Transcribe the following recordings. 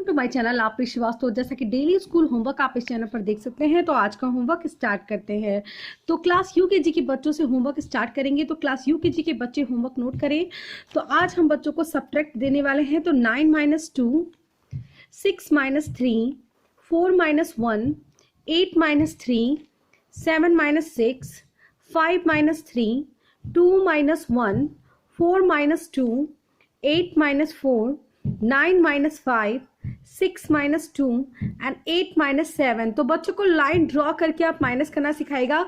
To my channel आप श्रीवास्तव। जैसा कि डेली स्कूल होमवर्क आप इस चैनल पर देख सकते हैं, तो आज का होमवर्क स्टार्ट करते हैं। तो क्लास यूकेजी के बच्चों से होमवर्क स्टार्ट करेंगे। तो क्लास यूकेजी के बच्चे होमवर्क नोट करें। तो आज हम बच्चों को सब्ट्रैक्ट देने वाले हैं। तो 9 - 2, 6 - 3, 4 - 1, 8 - 3, 7 - 6, 5 - 3, 2 - 1, 4 - 2, 8 - 4, 9 - 5, 6 - 2 एंड 8 - 7। तो बच्चों को लाइन ड्रॉ करके आप माइनस करना सिखाएगा।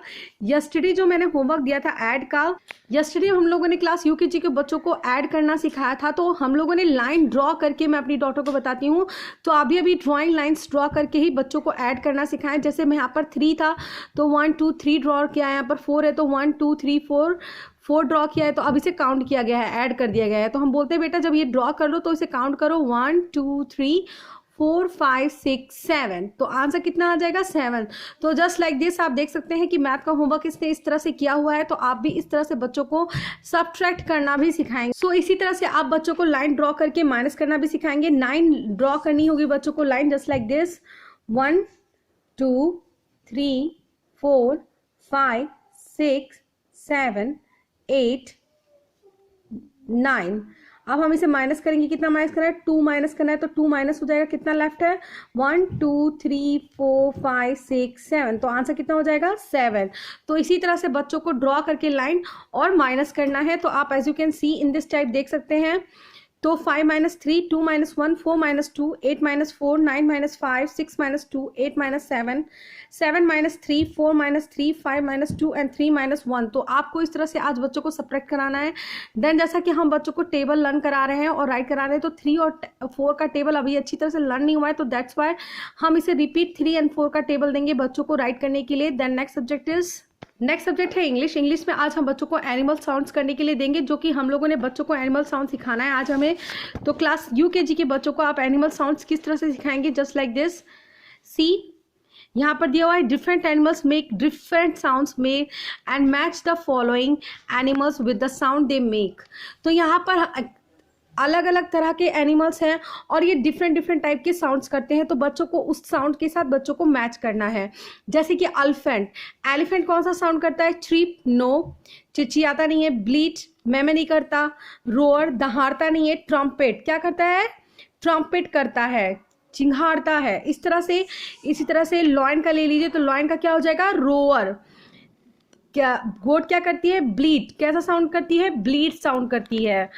यस्टरडे जो मैंने होमवर्क दिया था ऐड का, यस्टरडे हम लोगों ने क्लास यूकेजी के बच्चों को ऐड करना सिखाया था। तो हम लोगों ने लाइन ड्रॉ करके, मैं अपनी डॉटर को बताती हूँ, तो अभी ड्राइंग लाइन्स ड्रॉ करके ही बच्चों को ऐड करना सिखाएं। जैसे मैं यहाँ पर 3 था तो 1 2 3 ड्रॉ किया है, यहाँ पर 4 है तो 1 2 3 4 ड्रॉ किया है, तो अब इसे काउंट किया गया है, ऐड कर दिया गया है। तो हम बोलते हैं बेटा जब ये ड्रॉ कर लो तो इसे काउंट करो 1 2 3 4 5 6 7। तो आंसर कितना आ जाएगा 7। तो जस्ट लाइक दिस आप देख सकते हैं कि मैथ का होमवर्क इसने इस तरह से किया हुआ है। तो आप भी इस तरह से बच्चों को सब्ट्रैक्ट करना भी सिखाएंगे। सो इसी तरह से आप बच्चों को लाइन ड्रॉ करके माइनस करना भी सिखाएंगे। 9 ड्रॉ करनी होगी बच्चों को लाइन, जस्ट लाइक दिस 1 2 3 4 5 6 7 8 9। अब हम इसे माइनस करेंगे। कितना माइनस करना है? 2 माइनस करना है। तो 2 माइनस हो जाएगा, कितना लेफ्ट है? 1 2 3 4 5 6 7। तो आंसर कितना हो जाएगा? 7। तो इसी तरह से बच्चों को ड्रॉ करके लाइन और माइनस करना है। तो आप as you can see in this type देख सकते हैं। तो 5 - 3, 2 - 1, 4 - 2, 8 - 4, 9 - 5, 6 - 2, 8 - 7, 7 - 3, 4 - 3, 5 - 2 एंड 3 - 1। तो आपको इस तरह से आज बच्चों को सब्ट्रैक्ट कराना है। देन जैसा कि हम बच्चों को टेबल लर्न करा रहे हैं और राइट करा रहे हैं, तो 3 और 4 का टेबल अभी अच्छी तरह से लर्न नहीं हुआ है, तो दैट्स वाई हम इसे रिपीट 3 एंड 4 का टेबल देंगे बच्चों को राइट करने के लिए। देन नेक्स्ट सब्जेक्ट है इंग्लिश। इंग्लिश में आज हम बच्चों को एनिमल साउंड्स करने के लिए देंगे, जो कि हम लोगों ने बच्चों को एनिमल साउंड सिखाना है आज हमें। तो क्लास यूकेजी के बच्चों को आप एनिमल साउंड्स किस तरह से सिखाएंगे, जस्ट लाइक दिस सी। यहाँ पर दिया हुआ है different animals make different sounds make and match the following animals with the sound they make. तो यहाँ पर अलग अलग तरह के एनिमल्स हैं और ये डिफरेंट टाइप के साउंड्स करते हैं। तो बच्चों को उस साउंड के साथ बच्चों को मैच करना है। जैसे कि एलिफेंट कौन सा साउंड करता है? चीप, नो, चिचियाता नहीं है। ब्लीट, मैं नहीं करता। रोअर, दहाड़ता नहीं है। ट्रम्पेट क्या करता है? ट्रम्पेट करता है, चिंघाड़ता है। इसी तरह से लॉयन का ले लीजिए, तो लॉयन का क्या हो जाएगा? रोअर। क्या गोट क्या करती है? ब्लीट। कैसा साउंड करती है? ब्लीट साउंड करती है।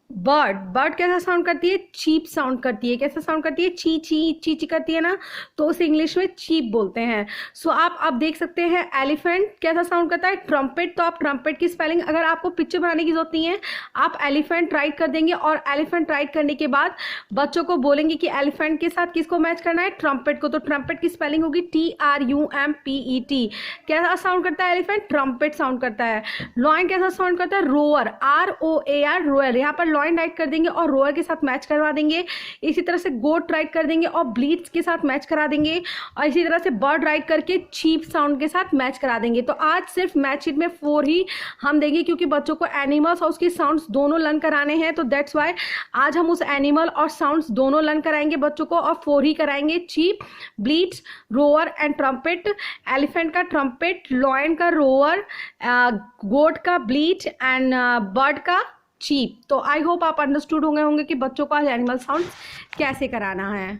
बर्ड कैसा साउंड करती है? चीप साउंड करती है। कैसा साउंड करती है? ची ची करती है ना, तो उसे इंग्लिश में चीप बोलते हैं। सो आप देख सकते हैं एलिफेंट कैसा साउंड करता है? ट्रम्पेट। तो आप ट्रम्पेट की स्पेलिंग, अगर आपको पिक्चर बनाने की जरूरत नहीं है, आप एलिफेंट राइट कर देंगे और एलिफेंट राइट करने के बाद बच्चों को बोलेंगे कि एलिफेंट के साथ किसको मैच करना है? ट्रम्पेट को। तो ट्रम्पेट की स्पेलिंग होगी TRUMPET। कैसा साउंड करता है एलिफेंट? ट्रम्पेट साउंड करता है। लॉयन कैसा साउंड करता है? Row or, ROAR, row or. यहाँ पर लॉयन राइट कर देंगे और रोअर के साथ मैच करवा देंगे। इसी तरह से गोट राइट कर देंगे और ब्लीट्स के साथ मैच करा देंगे। और इसी तरह से बर्ड राइट करके चीप साउंड के साथ मैच करा देंगे। तो आज सिर्फ मैच शीट में 4 ही हम देंगे, क्योंकि बच्चों को एनिमल्स और उसकी साउंड्स दोनों लर्न कराने हैं। तो दैट्स वाई आज हम उस एनिमल और साउंड्स दोनों लर्न कराएंगे बच्चों को, और 4 ही कराएंगे। Cheep, bleats, roar and trumpet. Elephant का ट्रम्पेट, लॉयन का रोअर, गोट का ब्लीट एंड बर्ड का चीप। तो आई होप आप अंडरस्टूड होंगे कि बच्चों को आज एनिमल साउंड कैसे कराना है।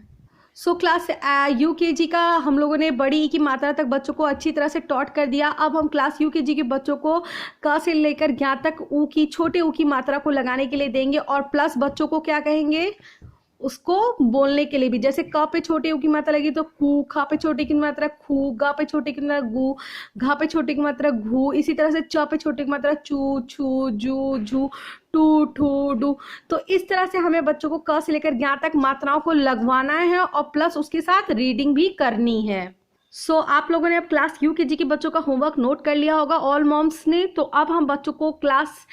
सो क्लास यूकेजी का हम लोगों ने बड़ी ई की मात्रा तक बच्चों को अच्छी तरह से टॉट कर दिया। अब हम क्लास यूकेजी के बच्चों को क से लेकर ज्ञ तक छोटे ऊ की मात्रा को लगाने के लिए देंगे, और प्लस बच्चों को क्या कहेंगे? उसको बोलने के लिए भी। जैसे क पे छोटे ऊ की मात्रा लगी तो कू, ख पे छोटे की मात्रा खू, ग पे छोटे की मात्रा गू, घ पे छोटे की मात्रा घू। इसी तरह से च पे छोटे की मात्रा चू, छू, जू, झू, टू, ठू, डू। तो इस तरह से हमें बच्चों को क से लेकर ज्ञ तक मात्राओं को लगवाना है और प्लस उसके साथ रीडिंग भी करनी है। आप लोगों ने अब क्लास यूकेजी के बच्चों का होमवर्क नोट कर लिया होगा ऑल मॉम्स ने। तो अब हम बच्चों को क्लास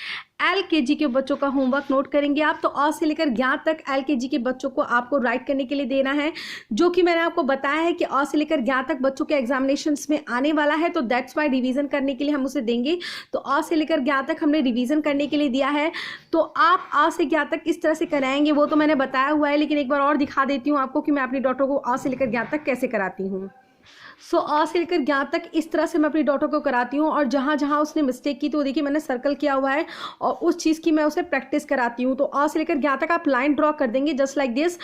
एलकेजी के बच्चों का होमवर्क नोट करेंगे आप। तो अ से लेकर ज्ञ तक एलकेजी के बच्चों को आपको राइट करने के लिए देना है, जो कि मैंने आपको बताया है कि अ से लेकर ज्ञ तक बच्चों के एग्जामिनेशंस में आने वाला है। तो दैट्स वाई रिवीजन करने के लिए हम उसे देंगे। तो अ से लेकर ज्ञ तक हमने रिवीजन करने के लिए दिया है। तो आप अ से ज्ञ तक किस तरह से कराएंगे वो तो मैंने बताया हुआ है, लेकिन एक बार और दिखा देती हूँ आपको कि मैं अपनी डॉटर को अ से लेकर ज्ञ तक कैसे कराती हूँ। अ से लेकर ज्ञ तक इस तरह से मैं अपनी डॉटर को कराती हूँ, और जहाँ जहाँ उसने मिस्टेक की तो देखिए मैंने सर्कल किया हुआ है, और उस चीज़ की मैं उसे प्रैक्टिस कराती हूँ। तो अ से लेकर ज्ञ तक आप लाइन ड्रॉ कर देंगे जस्ट लाइक दिस।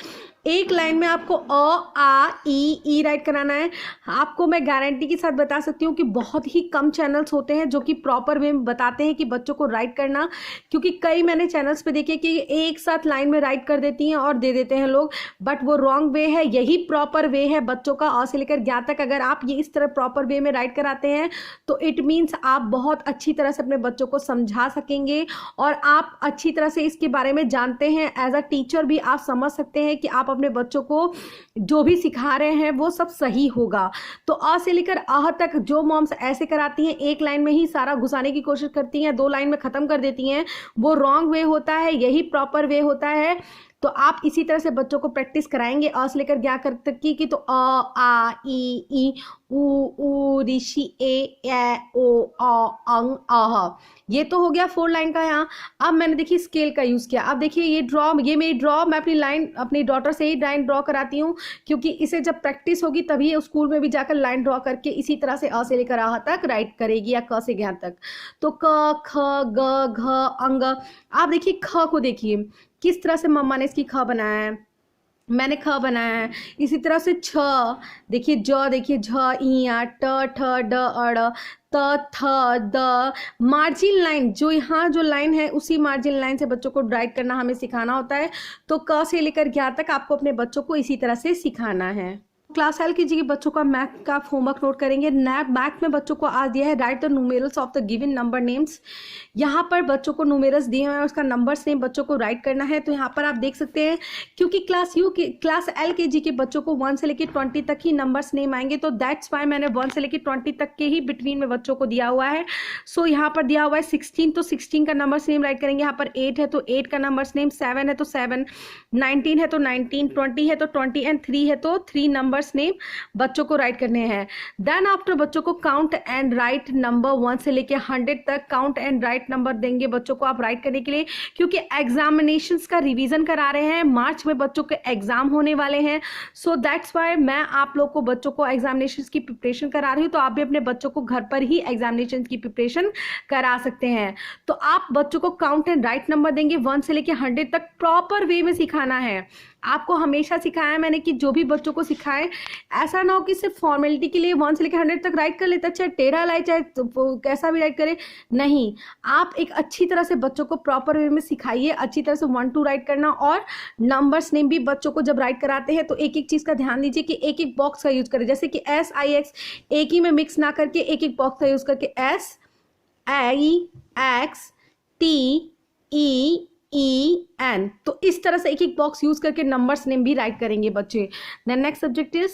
एक लाइन में आपको अ आ ई राइट कराना है। आपको मैं गारंटी के साथ बता सकती हूँ कि बहुत ही कम चैनल्स होते हैं जो कि प्रॉपर वे में बताते हैं कि बच्चों को राइट करना, क्योंकि कई मैंने चैनल्स पे देखे कि एक साथ लाइन में राइट कर देती हैं और दे देते हैं लोग, बट वो रॉन्ग वे है। यही प्रॉपर वे है बच्चों का अ से लेकर ज्ञ तक। अगर आप ये इस तरह प्रॉपर वे में राइट कराते हैं तो इट मीन्स आप बहुत अच्छी तरह से अपने बच्चों को समझा सकेंगे, और आप अच्छी तरह से इसके बारे में जानते हैं। एज अ टीचर भी आप समझ सकते हैं कि आप अपने बच्चों को जो भी सिखा रहे हैं वो सब सही होगा। तो अ से लेकर आह तक जो मॉम्स ऐसे कराती हैं, एक लाइन में ही सारा घुसाने की कोशिश करती हैं, 2 लाइन में खत्म कर देती हैं, वो रॉन्ग वे होता है। यही प्रॉपर वे होता है। तो आप इसी तरह से बच्चों को प्रैक्टिस कराएंगे अ से लेकर ज्ञ तक की। तो अ आ ई ऊ ऋषि ए ओ अंग अह। ये तो हो गया 4 लाइन का। यहाँ अब मैंने देखिए स्केल का यूज़ किया। अब देखिए ये मेरी ड्रॉ मैं अपनी लाइन अपनी डॉटर से ही लाइन ड्रॉ कराती हूँ, क्योंकि इसे जब प्रैक्टिस होगी तभी ये स्कूल में भी जाकर लाइन ड्रॉ करके इसी तरह से अ से लेकर आह तक राइट करेगी, या क से ज्ञ तक। तो क ख ग घ अंग। आप देखिए ख को देखिए किस तरह से मम्मा ने इसकी ख बनाया है, मैंने ख बनाया है। इसी तरह से छ देखिए, ज देखिए, झ इया, ट ठ ड अड़, त थ द। मार्जिन लाइन जो यहाँ जो लाइन है उसी मार्जिन लाइन से बच्चों को राइट करना हमें सिखाना होता है। तो क से लेकर ज्ञ तक आपको अपने बच्चों को इसी तरह से सिखाना है। क्लास एलकेजी के बच्चों का मैथ का होमवर्क नोट करेंगे। मैथ में बच्चों को आज दिया है right the numerals of the given number names. यहाँ पर बच्चों को न्यूमेरल्स दिए हुए हैं, उसका नंबर्स नेम बच्चों को राइट करना है। तो यहाँ पर आप देख सकते हैं, क्योंकि क्लास एलकेजी के बच्चों को 1 से लेकर 20 तक ही नंबर्स नेम आएंगे, तो दैट्स वाई मैंने 1 से लेकर 20 तक के ही बिटवीन में बच्चों को दिया हुआ है। यहाँ पर दिया हुआ है 16, तो 16 का नंबर्स नेम राइट करेंगे। यहाँ पर 8 है तो 8 का नंबर्स नेम, 7 है तो 7, 19 है तो 19, 20 है तो 20 एंड 3 है तो 3 नंबर्स नेम बच्चों को राइट करने हैं। देन आफ्टर बच्चों को काउंट एंड राइट नंबर 1 से लेके 100 तक काउंट एंड राइट नंबर देंगे बच्चों को आप राइट करने के लिए, क्योंकि एग्जामिनेशंस का रिवीजन करा रहे हैं। मार्च में बच्चों के एग्जाम होने वाले हैं। सो दैट्स वाई मैं आप लोग को बच्चों को एग्जामिनेशंस की प्रिपरेशन करा रही हूँ। तो आप भी अपने बच्चों को घर पर ही एग्जामिनेशन की प्रिपरेशन करा सकते हैं। तो आप बच्चों को काउंट एंड राइट नंबर देंगे 1 से लेके 100 तक, प्रॉपर वे में सिखाना है। आपको हमेशा सिखाया है मैंने कि जो भी बच्चों को सिखाए, ऐसा ना हो कि सिर्फ फॉर्मेलिटी के लिए 1 से लेकर 100 तक राइट कर लेते, चाहे टेढ़ा लाए चाहे तो कैसा भी राइट करे। नहीं, आप एक अच्छी तरह से बच्चों को प्रॉपर वे में सिखाइए, अच्छी तरह से 1 2 राइट करना। और नंबर्स नेम भी बच्चों को जब राइट कराते हैं तो एक एक चीज़ का ध्यान दीजिए कि एक एक बॉक्स का यूज करें, जैसे कि SIX एक ही में मिक्स ना करके एक एक बॉक्स का यूज करके SIX TEEN, तो इस तरह से एक एक बॉक्स यूज करके नंबर्स नेम भी राइट करेंगे बच्चे। Then next subject is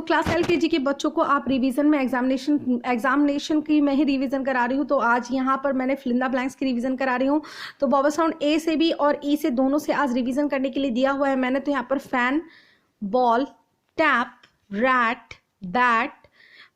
class LKG के बच्चों को आप रिवीजन में एग्जामिनेशन की मैं ही रिवीजन करा रही हूँ। तो आज यहाँ पर मैंने फिल इन द ब्लैंक्स की रिवीजन करा रही हूँ। तो वॉवल साउंड ए से भी और ई से दोनों से आज रिवीजन करने के लिए दिया हुआ है मैंने। तो यहाँ पर fan, ball, tap, rat, bat,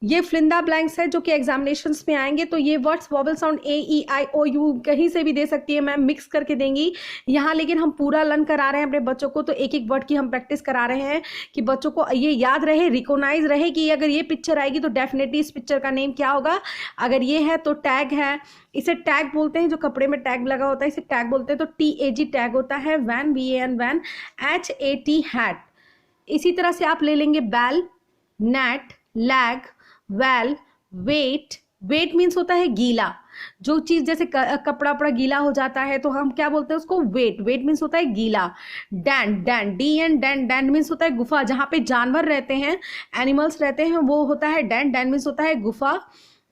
ये फिल इन द ब्लैंक्स है जो कि एग्जामिनेशंस में आएंगे। तो ये वर्ड्स वॉवल साउंड AEIOU कहीं से भी दे सकती है मैम, मिक्स करके देंगी यहाँ, लेकिन हम पूरा लर्न करा रहे हैं अपने बच्चों को। तो एक एक वर्ड की हम प्रैक्टिस करा रहे हैं कि बच्चों को ये याद रहे, रिकॉग्नाइज रहे कि अगर ये पिक्चर आएगी तो डेफिनेटली इस पिक्चर का नेम क्या होगा। अगर ये है तो टैग है, इसे टैग बोलते हैं, जो कपड़े में टैग लगा होता है इसे टैग बोलते हैं। तो TAG टैग होता है। Van VAN van, HAT hat. इसी तरह से आप ले लेंगे bell, net, lag, well, wet. Wet means होता है गीला, जो चीज जैसे कपड़ा वपड़ा गीला हो जाता है तो हम क्या बोलते हैं उसको, वेट। वेट मीन्स होता है गीला। Dan, Dan, DN Dan, Dan means होता है गुफा, जहाँ पे जानवर रहते हैं, एनिमल्स रहते हैं, वो होता है डैन। डैन मीन्स होता है गुफा।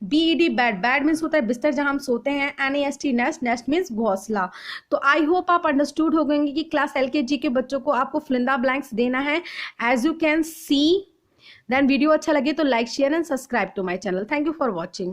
BED बैड, बैड मीन्स होता है बिस्तर जहाँ हम सोते हैं। NEST नेस्ट, नेस्ट मीन्स घोंसला। तो आई होप आप अंडरस्टूड हो गएंगे कि क्लास LKG के बच्चों को आपको फिल इन द ब्लैंक्स देना है। As you can see then video अच्छा लगे तो like share and subscribe to my channel. Thank you for watching.